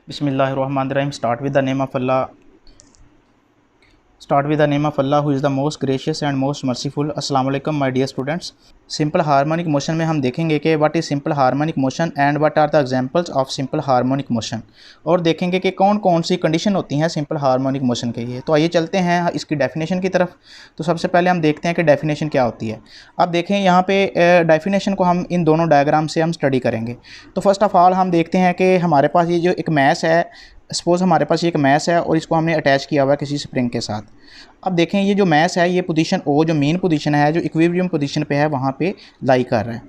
Bismillahirrahmanirrahim. Start with the name of Allah who is the most gracious and most merciful. Assalamu alaikum my dear students. Simple harmonic motion में हम देखेंगे कि what is simple harmonic motion and what are the examples of simple harmonic motion, और देखेंगे कि कौन कौन सी condition होती हैं सिंपल हार्मोनिक मोशन के लिए। तो आइए चलते हैं इसकी डेफिनेशन की तरफ। तो सबसे पहले हम देखते हैं कि डेफिनेशन क्या होती है। अब देखें यहाँ पे डेफिनेशन को हम इन दोनों डायग्राम से हम स्टडी करेंगे। तो फर्स्ट ऑफ ऑल हम देखते हैं कि हमारे पास ये जो एक मैस है, सपोज़ हमारे पास ये एक मैस है और इसको हमने अटैच किया हुआ है किसी स्प्रिंग के साथ। अब देखें ये जो मैस है, ये पोजीशन ओ जो मेन पोजीशन है, जो इक्विलिब्रियम पोजीशन पे है, वहाँ पे लाई कर रहा है।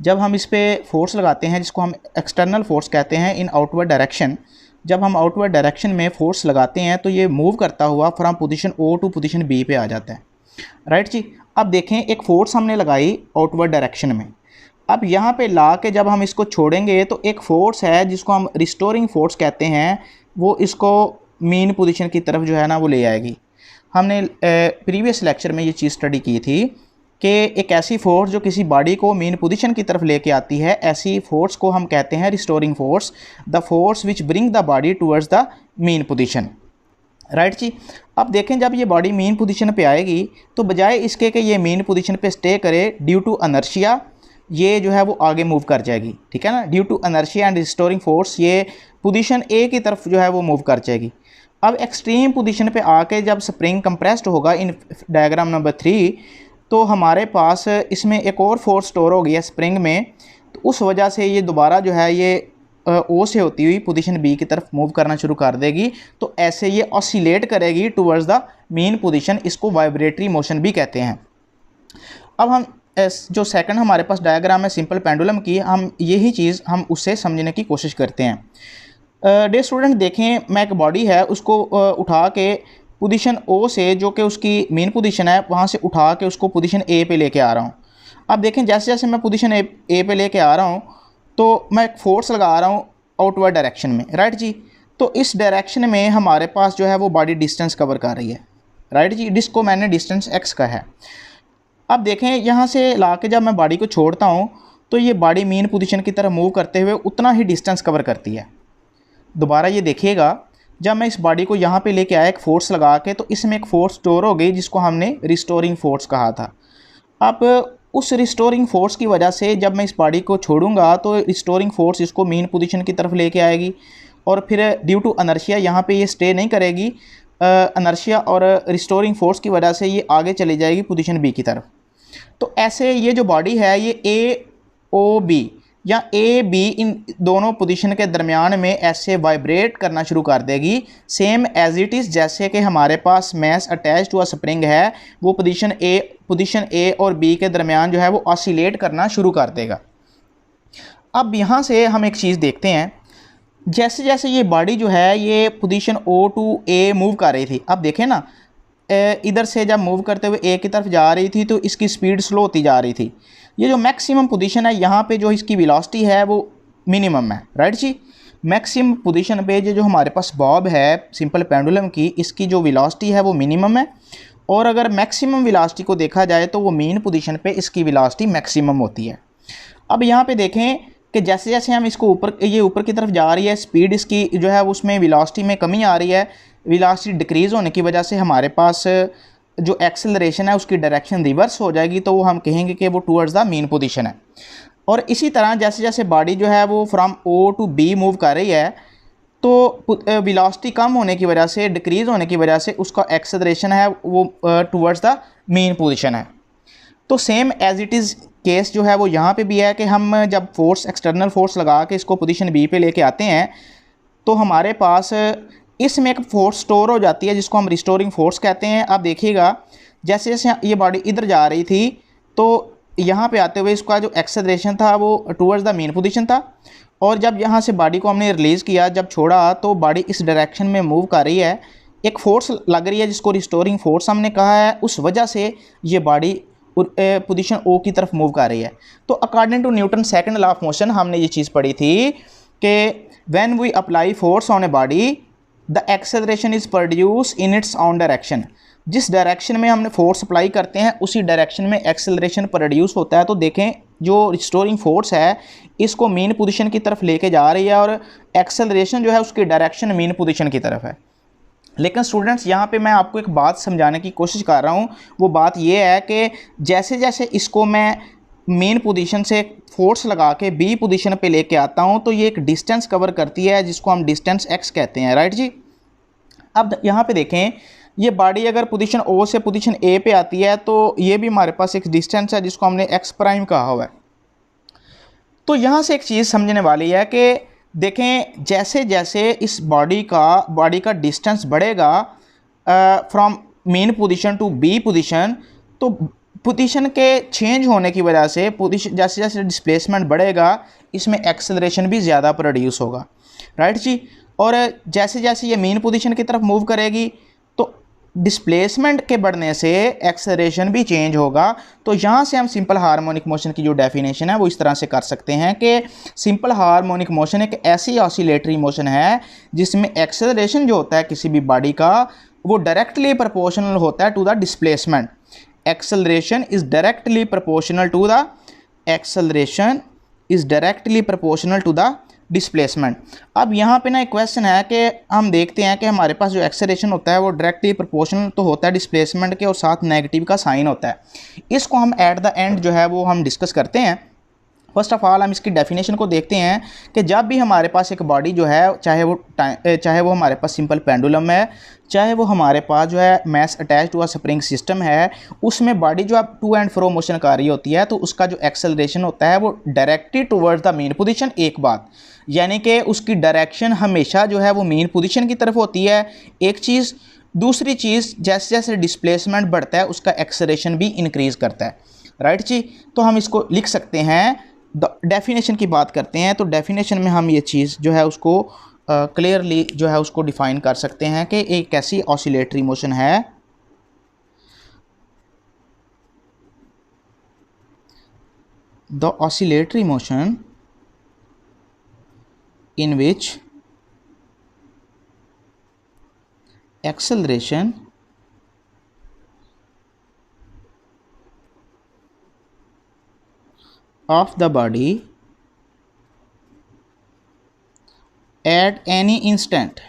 जब हम इस पर फोर्स लगाते हैं जिसको हम एक्सटर्नल फोर्स कहते हैं इन आउटवर्ड डायरेक्शन, जब हम आउटवर्ड डायरेक्शन में फोर्स लगाते हैं तो ये मूव करता हुआ from position O to position B पे आ जाता है। राइट जी। अब देखें एक फोर्स हमने लगाई आउटवर्ड डायरेक्शन में। अब यहाँ पे ला के जब हम इसको छोड़ेंगे तो एक फ़ोर्स है जिसको हम रिस्टोरिंग फोर्स कहते हैं, वो इसको मीन पोजीशन की तरफ जो है ना वो ले आएगी। हमने प्रीवियस लेक्चर में ये चीज़ स्टडी की थी कि एक ऐसी फोर्स जो किसी बॉडी को मीन पोजीशन की तरफ लेके आती है, ऐसी फोर्स को हम कहते हैं restoring force, the force which bring the body towards the mean position. Right जी। अब देखें जब ये बॉडी मीन पोजीशन पे आएगी तो बजाय इसके कि ये मीन पोजीशन पे स्टे करे, ड्यू टू अनर्शिया ये जो है वो आगे मूव कर जाएगी। ठीक है ना, due to inertia and restoring force ये पोजीशन ए की तरफ जो है वो मूव कर जाएगी। अब एक्सट्रीम पोजीशन पे आके जब स्प्रिंग कंप्रेस्ड होगा इन डायग्राम नंबर 3, तो हमारे पास इसमें एक और फोर्स स्टोर हो गया स्प्रिंग में, तो उस वजह से ये दोबारा जो है ये ओ से होती हुई पोजीशन बी की तरफ मूव करना शुरू कर देगी। तो ऐसे ये ऑसिलेट करेगी टूवर्ड्स द मेन पोजीशन, इसको वाइब्रेटरी मोशन भी कहते हैं। अब हम जो सेकंड हमारे पास डायग्राम है सिंपल पेंडुलम की, हम यही चीज़ हम उससे समझने की कोशिश करते हैं। डे स्टूडेंट देखें, मैं एक बॉडी है उसको उठा के पोजीशन ओ से, जो कि उसकी मेन पोजीशन है, वहाँ से उठा के उसको पोजीशन ए पे लेके आ रहा हूँ। अब देखें जैसे जैसे मैं पोजीशन ए पे लेके आ रहा हूँ तो मैं एक फोर्स लगा रहा हूँ आउटवर्ड डायरेक्शन में। राइट जी। तो इस डायरेक्शन में हमारे पास जो है वो बॉडी डिस्टेंस कवर कर रही है। राइट जी। जिसको मैंने डिस्टेंस एक्स का है। अब देखें यहाँ से ला के जब मैं बॉडी को छोड़ता हूँ तो ये बॉडी मेन पोजीशन की तरफ मूव करते हुए उतना ही डिस्टेंस कवर करती है। दोबारा ये देखिएगा, जब मैं इस बॉडी को यहाँ पे लेके आया एक फ़ोर्स लगा के, तो इसमें एक फ़ोर्स स्टोर हो गई जिसको हमने रिस्टोरिंग फोर्स कहा था। अब उस रिस्टोरिंग फोर्स की वजह से जब मैं इस बॉडी को छोड़ूंगा तो रिस्टोरिंग फोर्स इसको मेन पोजीशन की तरफ लेके आएगी, और फिर ड्यू टू अनर्शिया यहाँ पे ये स्टे नहीं करेगी। अनर्शिया और रिस्टोरिंग फोर्स की वजह से ये आगे चली जाएगी पोजीशन बी की तरफ। तो ऐसे ये जो बॉडी है ये ए ओ बी या ए बी इन दोनों पोजीशन के दरमियान में ऐसे वाइब्रेट करना शुरू कर देगी, सेम एज इट इज़ जैसे कि हमारे पास mass attach to a spring है, वो पोजीशन ए और बी के दरमियान जो है वो ऑसिलेट करना शुरू कर देगा। अब यहाँ से हम एक चीज़ देखते हैं, जैसे जैसे ये बॉडी जो है ये position O to A move कर रही थी। अब देखें ना, इधर से जब मूव करते हुए ए की तरफ जा रही थी तो इसकी स्पीड स्लो होती जा रही थी। ये जो मैक्सिमम पोजीशन है यहाँ पे जो इसकी वेलोसिटी है वो मिनिमम है। राइट जी। मैक्सिमम पोजीशन पे जो हमारे पास बॉब है सिंपल पेंडुलम की, इसकी जो वेलोसिटी है वो मिनिमम है, और अगर मैक्सिमम वेलोसिटी को देखा जाए तो वो मेन पोजीशन पे इसकी वेलोसिटी मैक्सिमम होती है। अब यहाँ पे देखें कि जैसे जैसे हम इसको ऊपर की तरफ जा रही है, स्पीड इसकी जो है उसमें वेलोसिटी में कमी आ रही है। वेलोसिटी डिक्रीज़ होने की वजह से हमारे पास जो एक्सेलरेशन है उसकी डायरेक्शन रिवर्स हो जाएगी, तो वो हम कहेंगे कि वो टूवर्ड्स द मेन पोजीशन है। और इसी तरह जैसे जैसे बॉडी जो है वो from O to B move कर रही है, तो वेलोसिटी कम होने की वजह से, डिक्रीज़ होने की वजह से उसका एक्सेलरेशन है वो टूवर्ड्स द मेन पोजीशन है। तो same as it is case जो है वो यहाँ पे भी है कि हम जब फोर्स एक्सटर्नल फोर्स लगा के इसको पोजीशन बी पे लेके आते हैं तो हमारे पास इसमें एक फोर्स स्टोर हो जाती है जिसको हम रिस्टोरिंग फोर्स कहते हैं। अब देखिएगा जैसे जैसे ये बॉडी इधर जा रही थी तो यहाँ पे आते हुए इसका जो एक्सेलरेशन था वो टूवर्ड्स द मेन पोजीशन था, और जब यहाँ से बॉडी को हमने रिलीज़ किया, जब छोड़ा तो बॉडी इस डायरेक्शन में मूव कर रही है। एक फोर्स लग रही है जिसको रिस्टोरिंग फोर्स हमने कहा है, उस वजह से ये बॉडी पोजीशन ओ की तरफ मूव कर रही है। तो according to Newton second law of motion हमने ये चीज़ पढ़ी थी कि when we apply force on a body the acceleration is produce in its own direction. जिस डायरेक्शन में हमने फोर्स अप्लाई करते हैं उसी डायरेक्शन में एक्सेलरेशन प्रोड्यूस होता है। तो देखें जो रिस्टोरिंग फोर्स है इसको मीन पोजीशन की तरफ लेके जा रही है और एक्सेलरेशन जो है उसकी डायरेक्शन मीन पोजीशन की तरफ है। लेकिन स्टूडेंट्स यहाँ पे मैं आपको एक बात समझाने की कोशिश कर रहा हूँ, वो बात ये है कि जैसे जैसे इसको मैं मेन पोजीशन से फोर्स लगा के बी पोजीशन पे लेके आता हूँ तो ये एक डिस्टेंस कवर करती है जिसको हम डिस्टेंस एक्स कहते हैं, राइट जी। अब यहाँ पे देखें, ये बॉडी अगर पोजीशन ओ से पोजीशन ए पे आती है तो ये भी हमारे पास एक डिस्टेंस है जिसको हमने एक्स प्राइम कहा हुआ है। तो यहाँ से एक चीज़ समझने वाली है कि देखें जैसे जैसे इस बॉडी का डिस्टेंस बढ़ेगा from mean position to B position, तो पोजीशन के चेंज होने की वजह से पोजीशन जैसे जैसे डिस्प्लेसमेंट बढ़ेगा इसमें एक्सेलरेशन भी ज़्यादा प्रोड्यूस होगा, राइट जी। और जैसे जैसे ये मेन पोजीशन की तरफ मूव करेगी तो डिस्प्लेसमेंट के बढ़ने से एक्सेलरेशन भी चेंज होगा। तो यहाँ से हम सिंपल हार्मोनिक मोशन की जो डेफिनेशन है वो इस तरह से कर सकते हैं कि सिंपल हार्मोनिक मोशन एक ऐसी ऑसिलेटरी मोशन है जिसमें एक्सेलरेशन जो होता है किसी भी बॉडी का वो डायरेक्टली प्रोपोर्शनल होता है to the displacement. Acceleration is directly proportional to the displacement. अब यहाँ पे ना एक क्वेश्चन है कि हम देखते हैं कि हमारे पास जो एक्सेलरेशन होता है वो डायरेक्टली प्रोपोर्शनल तो होता है डिस्प्लेसमेंट के और साथ नेगेटिव का साइन होता है। इसको हम एट द एंड जो है वो हम डिस्कस करते हैं। फर्स्ट ऑफ ऑल हम इसकी डेफिनेशन को देखते हैं कि जब भी हमारे पास एक बॉडी जो है चाहे वो हमारे पास सिंपल पेंडुलम है, चाहे वो हमारे पास जो है mass attach to a spring system है, उसमें बॉडी जो अब टू एंड फ्रो मोशन कर रही होती है तो उसका जो एक्सेलरेशन होता है वो directly towards the mean position. एक बात यानी कि उसकी डायरेक्शन हमेशा जो है वो मेन पोजीशन की तरफ होती है, एक चीज़। दूसरी चीज़ जैसे जैसे डिस्प्लेसमेंट बढ़ता है उसका एक्सेलरेशन भी इंक्रीज़ करता है, राइट जी। तो हम इसको लिख सकते हैं, डेफिनेशन की बात करते हैं तो डेफिनेशन में हम ये चीज़ जो है उसको क्लियरली जो है उसको डिफ़ाइन कर सकते हैं कि एक कैसी ऑसिलेटरी मोशन है। The oscillatory motion in which acceleration of the body at any instant,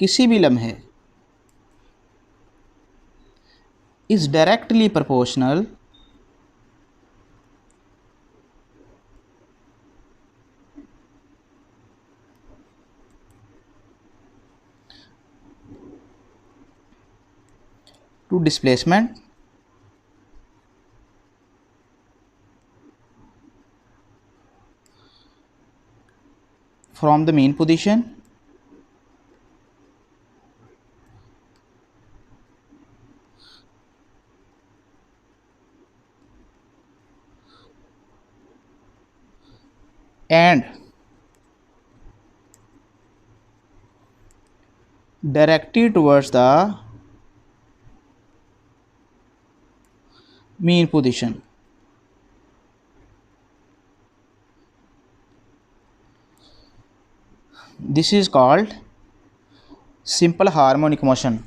किसी भी लम्हे, is directly proportional to displacement from the mean position and directed towards the mean position। This is called simple harmonic motion.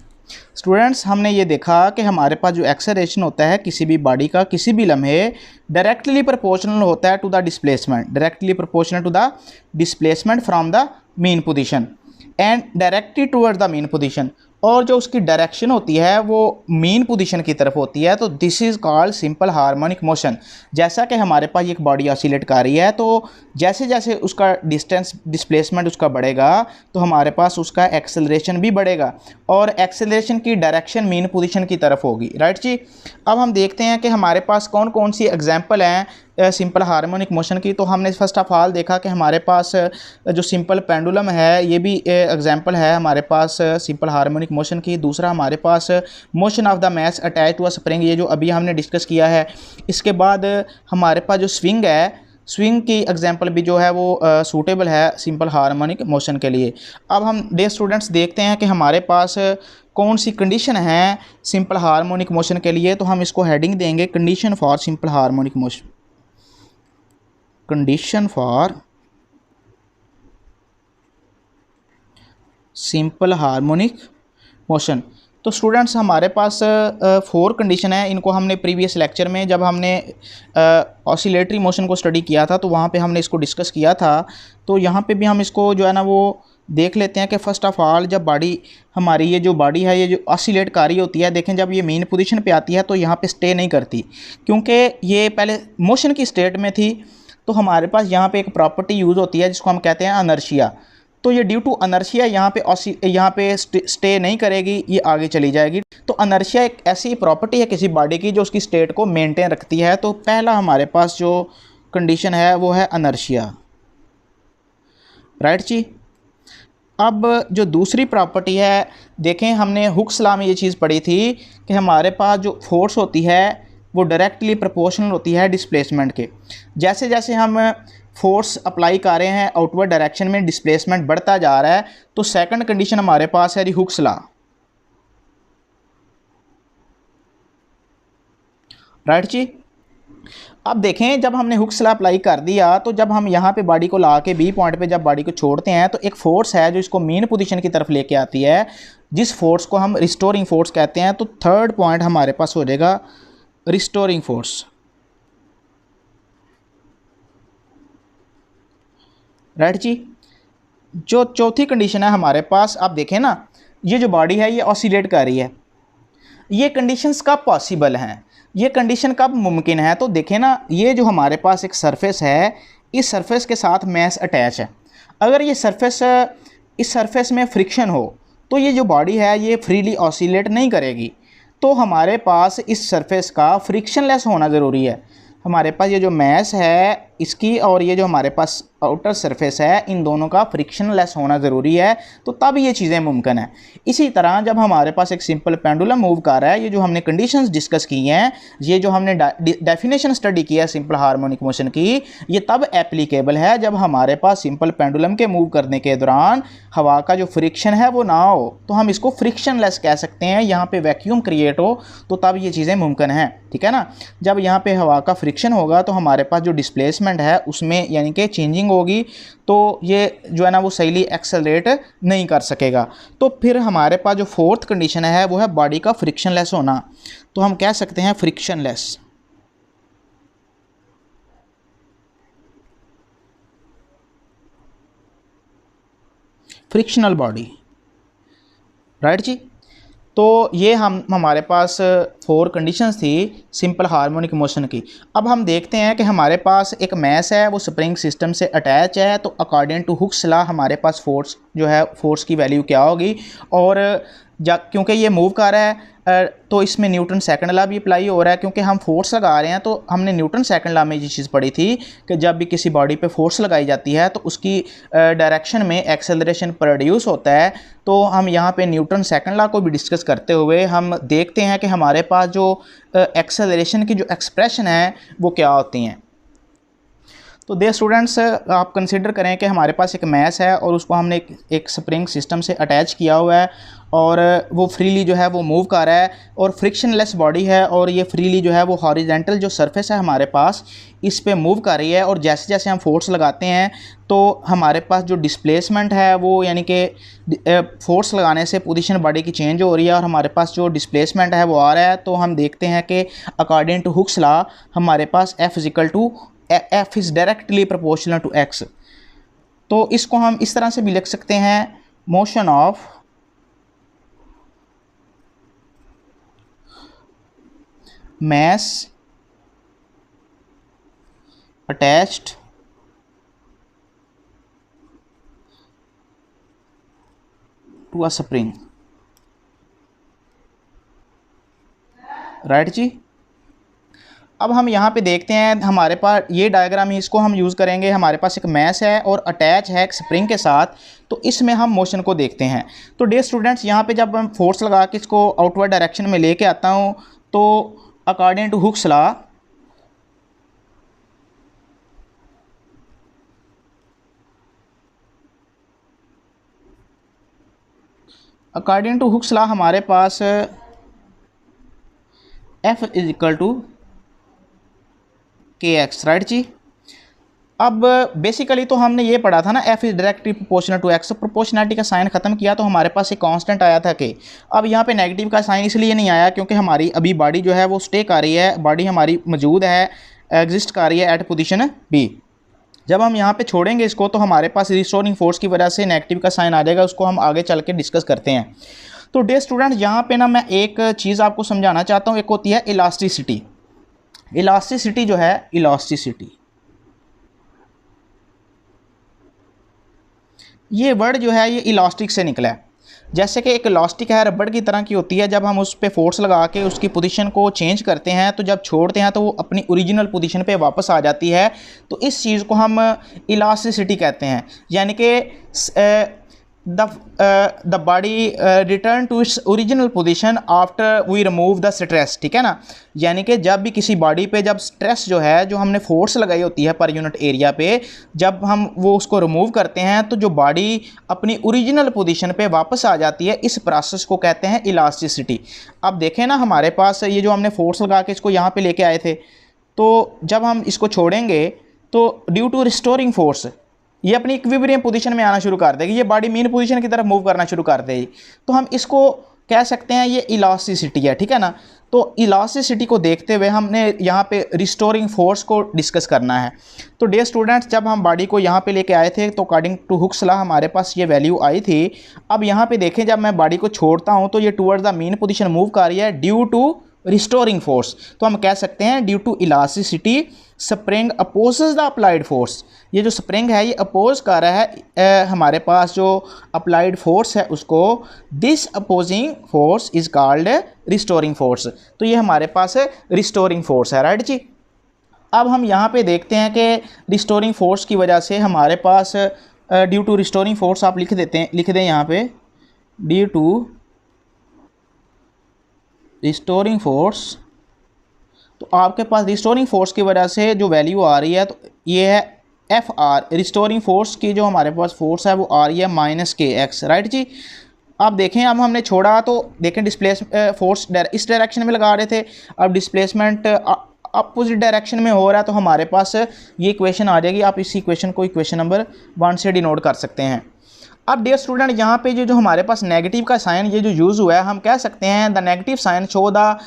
Students हमने ये देखा कि हमारे पास जो एक्सेलरेशन होता है किसी भी बॉडी का किसी भी लम्हे डायरेक्टली प्रोपोर्शनल होता है to the displacement, directly proportional to the displacement from the mean position and directly towards the mean position, और जो उसकी डायरेक्शन होती है वो मेन पोजीशन की तरफ होती है। तो this is called simple harmonic motion. जैसा कि हमारे पास एक बॉडी ऑसिलेट कर रही है तो जैसे जैसे उसका डिस्प्लेसमेंट उसका बढ़ेगा तो हमारे पास उसका एक्सेलरेशन भी बढ़ेगा और एक्सेलरेशन की डायरेक्शन मेन पोजीशन की तरफ होगी, राइट जी। अब हम देखते हैं कि हमारे पास कौन कौन सी एग्जांपल हैं सिंपल हार्मोनिक मोशन की। तो हमने फर्स्ट ऑफ ऑल देखा कि हमारे पास जो सिंपल पेंडुलम है ये भी एग्जांपल है हमारे पास सिंपल हार्मोनिक मोशन की। दूसरा हमारे पास motion of the mass attach to a spring, ये जो अभी हमने डिस्कस किया है। इसके बाद हमारे पास जो स्विंग है, स्विंग की एग्जांपल भी जो है वो सूटेबल है सिंपल हार्मोनिक मोशन के लिए। अब हम स्टूडेंट्स देखते हैं कि हमारे पास कौन सी कंडीशन है सिंपल हार्मोनिक मोशन के लिए। तो हम इसको हेडिंग देंगे condition for simple harmonic motion. Condition for simple harmonic motion. तो स्टूडेंट्स हमारे पास 4 कंडीशन है। इनको हमने प्रीवियस लेक्चर में जब हमने ऑसिलेटरी मोशन को स्टडी किया था तो वहाँ पे हमने इसको डिस्कस किया था। तो यहाँ पे भी हम इसको जो है ना वो देख लेते हैं कि फ़र्स्ट ऑफ़ ऑल जब बॉडी हमारी ये जो बॉडी है ये जो ऑसिलेट कर रही होती है, देखें जब ये मेन पोजीशन पे आती है तो यहाँ पे स्टे नहीं करती, क्योंकि ये पहले मोशन की स्टेट में थी। तो हमारे पास यहाँ पे एक प्रॉपर्टी यूज़ होती है जिसको हम कहते हैं अनर्शिया। तो ये ड्यू टू अनर्शिया यहाँ पे स्टे नहीं करेगी, ये आगे चली जाएगी। तो अनर्शिया एक ऐसी प्रॉपर्टी है किसी बॉडी की जो उसकी स्टेट को मेंटेन रखती है। तो पहला हमारे पास जो कंडीशन है वो है अनर्शिया, राइट जी। अब जो दूसरी प्रॉपर्टी है, देखें हमने हुक्स लॉ में ये चीज़ पढ़ी थी कि हमारे पास जो फोर्स होती है वो डायरेक्टली प्रोपोर्शनल होती है डिस्प्लेसमेंट के। जैसे जैसे हम फोर्स अप्लाई कर रहे हैं आउटवर्ड डायरेक्शन में, डिस्प्लेसमेंट बढ़ता जा रहा है। तो सेकंड कंडीशन हमारे पास है हुक्स लॉ, राइट जी। अब देखें जब हमने हुक्स लॉ अप्लाई कर दिया तो जब हम यहाँ पे बॉडी को ला के बी पॉइंट पे जब बॉडी को छोड़ते हैं तो एक फोर्स है जो इसको मेन पोजीशन की तरफ लेके आती है, जिस फोर्स को हम रिस्टोरिंग फोर्स कहते हैं। तो थर्ड पॉइंट हमारे पास हो जाएगा रिस्टोरिंग फोर्स, राइट जी। जो चौथी कंडीशन है हमारे पास, आप देखें ना ये जो बॉडी है ये ऑसिलेट कर रही है, ये कंडीशंस कब पॉसिबल हैं, ये कंडीशन कब मुमकिन है। तो देखें ना ये जो हमारे पास एक सरफेस है, इस सरफेस के साथ मैस अटैच है। अगर ये सरफेस इस सरफेस में फ्रिक्शन हो तो ये जो बॉडी है ये फ्रीली ऑसिलेट नहीं करेगी। तो हमारे पास इस सरफेस का फ्रिक्शनलेस होना ज़रूरी है। हमारे पास ये जो मैस है इसकी और ये जो हमारे पास आउटर सरफेस है, इन दोनों का फ्रिक्शनलेस होना ज़रूरी है, तो तब ये चीज़ें मुमकिन है। इसी तरह जब हमारे पास एक सिंपल पेंडुलम मूव कर रहा है, ये जो हमने कंडीशंस डिस्कस की हैं, ये जो हमने डेफिनेशन स्टडी किया सिंपल हार्मोनिक मोशन की, ये तब एप्लीकेबल है जब हमारे पास सिंपल पेंडुलम के मूव करने के दौरान हवा का जो फ्रिक्शन है वो ना हो। तो हम इसको फ्रिक्शनलेस कह सकते हैं। यहाँ पे वैक्यूम क्रिएट हो तो तब ये चीज़ें मुमकिन हैं, ठीक है ना। जब यहाँ पे हवा का फ्रिक्शन होगा तो हमारे पास जो डिस्प्लेसमेंट है उसमें यानी कि चेंजिंग होगी, तो ये जो है ना वो सहीली एक्सेलरेट नहीं कर सकेगा। तो फिर हमारे पास जो फोर्थ कंडीशन है वो है बॉडी का फ्रिक्शनलेस होना। तो हम कह सकते हैं फ्रिक्शनलेस, फ्रिक्शनल बॉडी, राइट जी। तो ये हमारे पास 4 कंडीशंस थी सिंपल हार्मोनिक मोशन की। अब हम देखते हैं कि हमारे पास एक मैस है वो स्प्रिंग सिस्टम से अटैच है। तो अकॉर्डिंग टू हुक्स लॉ हमारे पास फोर्स जो है, फोर्स की वैल्यू क्या होगी, और क्योंकि ये मूव कर रहा है तो इसमें न्यूटन सेकंड लॉ भी अप्लाई हो रहा है। क्योंकि हम फोर्स लगा रहे हैं तो हमने न्यूटन सेकंड लॉ में ये चीज़ पढ़ी थी कि जब भी किसी बॉडी पे फोर्स लगाई जाती है तो उसकी डायरेक्शन में एक्सेलरेशन प्रोड्यूस होता है। तो हम यहाँ पे न्यूटन सेकंड लॉ को भी डिस्कस करते हुए हम देखते हैं कि हमारे पास जो एक्सेलरेशन की जो एक्सप्रेशन है वो क्या होती हैं। तो दे स्टूडेंट्स, आप कंसिडर करें कि हमारे पास एक मैस है और उसको हमने एक स्प्रिंग सिस्टम से अटैच किया हुआ है और वो फ्रीली जो है वो मूव कर रहा है और फ्रिक्शनलेस बॉडी है, और ये फ्रीली जो है वो हॉरिजेंटल जो सरफेस है हमारे पास इस पे मूव कर रही है। और जैसे जैसे हम फोर्स लगाते हैं तो हमारे पास जो डिस्प्लेसमेंट है वो यानी कि फोर्स लगाने से पोजीशन बॉडी की चेंज हो रही है और हमारे पास जो डिस्प्लेसमेंट है वो आ रहा है। तो हम देखते हैं कि अकॉर्डिंग टू हुक्स लॉ हमारे पास F is directly proportional to x। तो इसको हम इस तरह से भी लिख सकते हैं, motion of mass attached to a spring, right जी। अब हम यहाँ पे देखते हैं हमारे पास ये डायग्राम ही, इसको हम यूज़ करेंगे। हमारे पास एक मैस है और अटैच है एक स्प्रिंग के साथ, तो इसमें हम मोशन को देखते हैं। तो डियर स्टूडेंट्स, यहाँ पे जब हम फोर्स लगा के इसको आउटवर्ड डायरेक्शन में लेके आता हूँ तो अकॉर्डिंग टू हुक्स लॉ हमारे पास F is equal to kx, right जी। अब बेसिकली तो हमने ये पढ़ा था ना, F is directly proportional to X. Proportionality का साइन खत्म किया तो हमारे पास एक कांस्टेंट आया था कि अब यहाँ पे नेगेटिव का साइन इसलिए नहीं आया क्योंकि हमारी अभी बॉडी जो है वो स्टे कर रही है, बॉडी हमारी मौजूद है, एग्जिस्ट कर रही है एट पोजीशन बी। जब हम यहाँ पे छोड़ेंगे इसको तो हमारे पास रिस्टोरिंग फोर्स की वजह से नेगेटिव का साइन आ जाएगा, उसको हम आगे चल के डिस्कस करते हैं। तो डे स्टूडेंट, यहाँ पे ना मैं एक चीज़ आपको समझाना चाहता हूँ। एक होती है इलास्टिसिटी। इलास्टिसिटी जो है, इलास्टिसिटी, ये वर्ड जो है ये इलास्टिक से निकला है। जैसे कि एक इलास्टिक है, रबड़ की तरह की होती है, जब हम उस पर फोर्स लगा के उसकी पोजीशन को चेंज करते हैं तो जब छोड़ते हैं तो वो अपनी ओरिजिनल पोजीशन पे वापस आ जाती है। तो इस चीज़ को हम इलास्टिसिटी कहते हैं, यानी कि the body return to its original position after we remove the stress, ठीक है ना। यानी कि जब भी किसी बॉडी पे जब स्ट्रेस जो है, जो हमने फोर्स लगाई होती है पर यूनिट एरिया पे, जब हम वो उसको रिमूव करते हैं तो जो बॉडी अपनी ओरिजिनल पोजीशन पे वापस आ जाती है, इस प्रोसेस को कहते हैं इलास्टिसिटी। अब देखें ना, हमारे पास ये जो हमने फोर्स लगा के इसको यहाँ पे लेके आए थे, तो जब हम इसको छोड़ेंगे तो ड्यू टू रिस्टोरिंग फोर्स ये अपनी इक्विलिब्रियम पोजीशन में आना शुरू कर देगी, ये बॉडी मीन पोजीशन की तरफ मूव करना शुरू कर देगी। तो हम इसको कह सकते हैं ये इलास्टिसिटी है, ठीक है ना। तो इलास्टिसिटी को देखते हुए हमने यहाँ पे रिस्टोरिंग फोर्स को डिस्कस करना है। तो डे स्टूडेंट्स, जब हम बॉडी को यहाँ पे लेके आए थे तो अकॉर्डिंग टू हुक्स लॉ हमारे पास ये वैल्यू आई थी। अब यहाँ पे देखें, जब मैं बॉडी को छोड़ता हूँ तो ये towards the mean position move कर रही है ड्यू टू रिस्टोरिंग फोर्स। तो हम कह सकते हैं due to elasticity spring opposes the applied force. ये जो स्प्रिंग है ये अपोज कर रहा है हमारे पास जो अप्लाइड फोर्स है उसको। This opposing force is called restoring force. तो ये हमारे पास रिस्टोरिंग फोर्स है, राइट जी। अब हम यहाँ पे देखते हैं कि रिस्टोरिंग फोर्स की वजह से हमारे पास ड्यू टू रिस्टोरिंग फोर्स आप लिख दें यहाँ पे, ड्यू टू रिस्टोरिंग फोर्स। तो आपके पास रिस्टोरिंग फोर्स की वजह से जो वैल्यू आ रही है तो ये है एफ आर। रिस्टोरिंग फोर्स की जो हमारे पास फोर्स है वो आ रही है माइनस के एक्स, राइट जी। अब देखें, अब हमने छोड़ा तो देखें डिस्प्लेस फोर्स इस डायरेक्शन में लगा रहे थे, अब डिस्प्लेसमेंट अपोजिट डायरेक्शन में हो रहा है, तो हमारे पास ये इक्वेशन आ जाएगी। आप इस इक्वेशन को इक्वेशन नंबर 1 से डिनोट कर सकते हैं। अब डियर स्टूडेंट, यहाँ पे जो हमारे पास नेगेटिव का साइन ये जो यूज़ हुआ है, हम कह सकते हैं the negative sign show the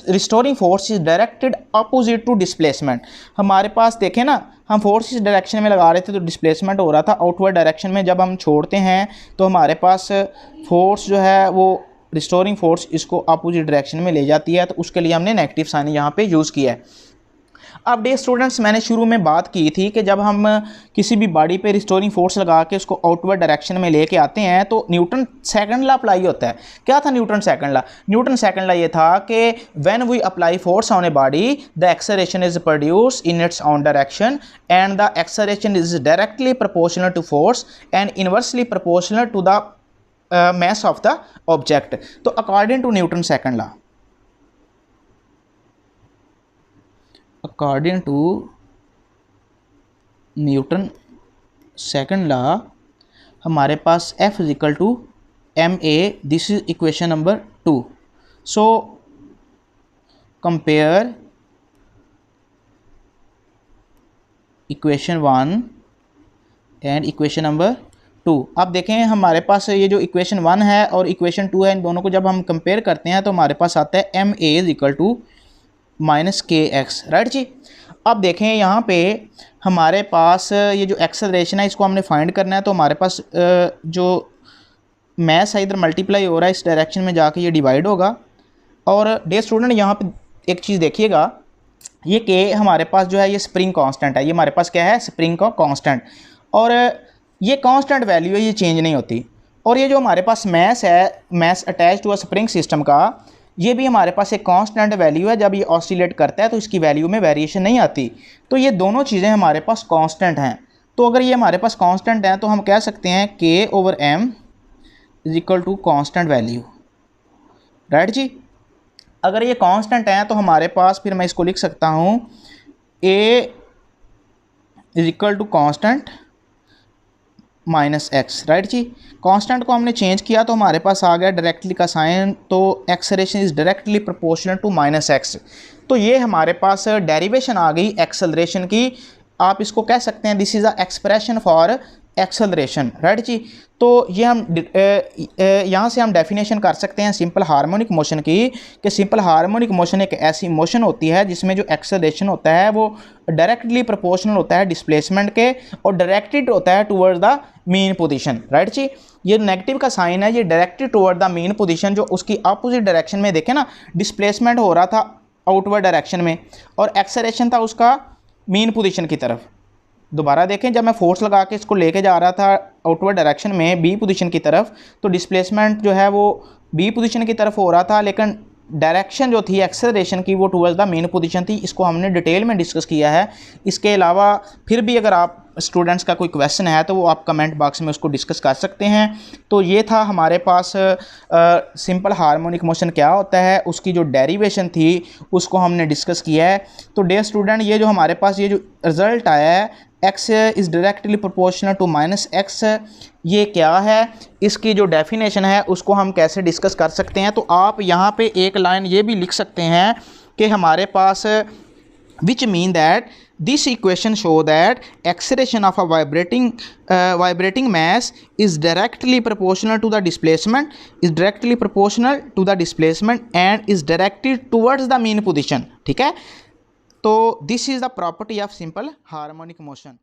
restoring force is directed opposite to displacement. हमारे पास देखें ना, हम फोर्स इस डायरेक्शन में लगा रहे थे तो डिस्प्लेसमेंट हो रहा था आउटवर्ड डायरेक्शन में। जब हम छोड़ते हैं तो हमारे पास फोर्स जो है वो रिस्टोरिंग फोर्स इसको अपोजिट डायरेक्शन में ले जाती है, तो उसके लिए हमने नेगेटिव साइन यहाँ पे यूज़ किया है। अब डे स्टूडेंट्स, मैंने शुरू में बात की थी कि जब हम किसी भी बॉडी पे रिस्टोरिंग फोर्स लगा के उसको आउटवर्ड डायरेक्शन में लेके आते हैं तो न्यूटन सेकंड लॉ अप्लाई होता है। क्या था Newton second law? Newton second law ये था कि when we apply force on a body the acceleration is produced in its own direction and the acceleration is directly proportional to force and inversely proportional to the mass of the object। तो according to Newton second law, according to Newton second law हमारे पास F is equal to M A. This is equation number 2। So compare equation 1 and equation number 2। अब देखें, हमारे पास ये जो equation 1 है और इक्वेशन 2 है, इन दोनों को जब हम कंपेयर करते हैं तो हमारे पास आता है M A is equal to minus K X, right जी। अब देखें, यहाँ पे हमारे पास ये जो एक्सेलरेशन है इसको हमने फाइंड करना है, तो हमारे पास जो मैस है इधर मल्टीप्लाई हो रहा है, इस डायरेक्शन में जाके ये डिवाइड होगा। और डे स्टूडेंट, यहाँ पे एक चीज़ देखिएगा, ये के हमारे पास जो है ये स्प्रिंग कांस्टेंट है। ये हमारे पास क्या है? स्प्रिंग का कांस्टेंट। और ये कांस्टेंट वैल्यू है, ये चेंज नहीं होती। और ये जो हमारे पास मैस है, mass attach to a spring system का, ये भी हमारे पास एक कांस्टेंट वैल्यू है। जब ये ऑसिलेट करता है तो इसकी वैल्यू में वेरिएशन नहीं आती। तो ये दोनों चीज़ें हमारे पास कांस्टेंट हैं। तो अगर ये हमारे पास कांस्टेंट हैं तो हम कह सकते हैं K over M is equal to constant value, right जी। अगर ये कांस्टेंट हैं तो हमारे पास फिर मैं इसको लिख सकता हूँ A is equal to constant minus X, right जी। कांस्टेंट को हमने चेंज किया तो हमारे पास आ गया डायरेक्टली का साइन, तो acceleration is directly proportional to minus X. तो ये हमारे पास डेरिवेशन आ गई एक्सेलरेशन की। आप इसको कह सकते हैं this is a expression for acceleration, right जी। तो ये हम यहाँ से हम डेफिनेशन कर सकते हैं सिंपल हार्मोनिक मोशन की, कि सिंपल हार्मोनिक मोशन एक ऐसी मोशन होती है जिसमें जो एक्सेलरेशन होता है वो डायरेक्टली प्रोपोर्शनल होता है डिस्प्लेसमेंट के और डायरेक्टेड होता है towards the mean position, right जी। ये नेगेटिव का साइन है, ये directed toward the mean position, जो उसकी अपोजिट डायरेक्शन में देखें ना, डिस्प्लेसमेंट हो रहा था आउटवर्ड डायरेक्शन में और एक्सेलरेशन था उसका मीन पोजीशन की तरफ। दोबारा देखें, जब मैं फोर्स लगा के इसको लेके जा रहा था आउटवर्ड डायरेक्शन में बी पोजीशन की तरफ, तो डिस्प्लेसमेंट जो है वो बी पोजीशन की तरफ हो रहा था, लेकिन डायरेक्शन जो थी एक्सेलरेशन की वो टुवर्ड्स द मेन पोजीशन थी। इसको हमने डिटेल में डिस्कस किया है। इसके अलावा फिर भी अगर आप स्टूडेंट्स का कोई क्वेश्चन है तो वो आप कमेंट बॉक्स में उसको डिस्कस कर सकते हैं। तो ये था हमारे पास सिंपल हार्मोनिक मोशन क्या होता है, उसकी जो डेरिवेशन थी उसको हमने डिस्कस किया है। तो डियर स्टूडेंट, ये जो हमारे पास ये जो रिज़ल्ट आया है x is directly proportional to -x, ये क्या है, इसकी जो डेफिनेशन है उसको हम कैसे डिस्कस कर सकते हैं। तो आप यहाँ पे एक लाइन ये भी लिख सकते हैं कि हमारे पास which mean that this equation show that acceleration of a vibrating mass is directly proportional to the displacement and is directed towards the mean position, ठीक है। तो this is the property of simple harmonic motion.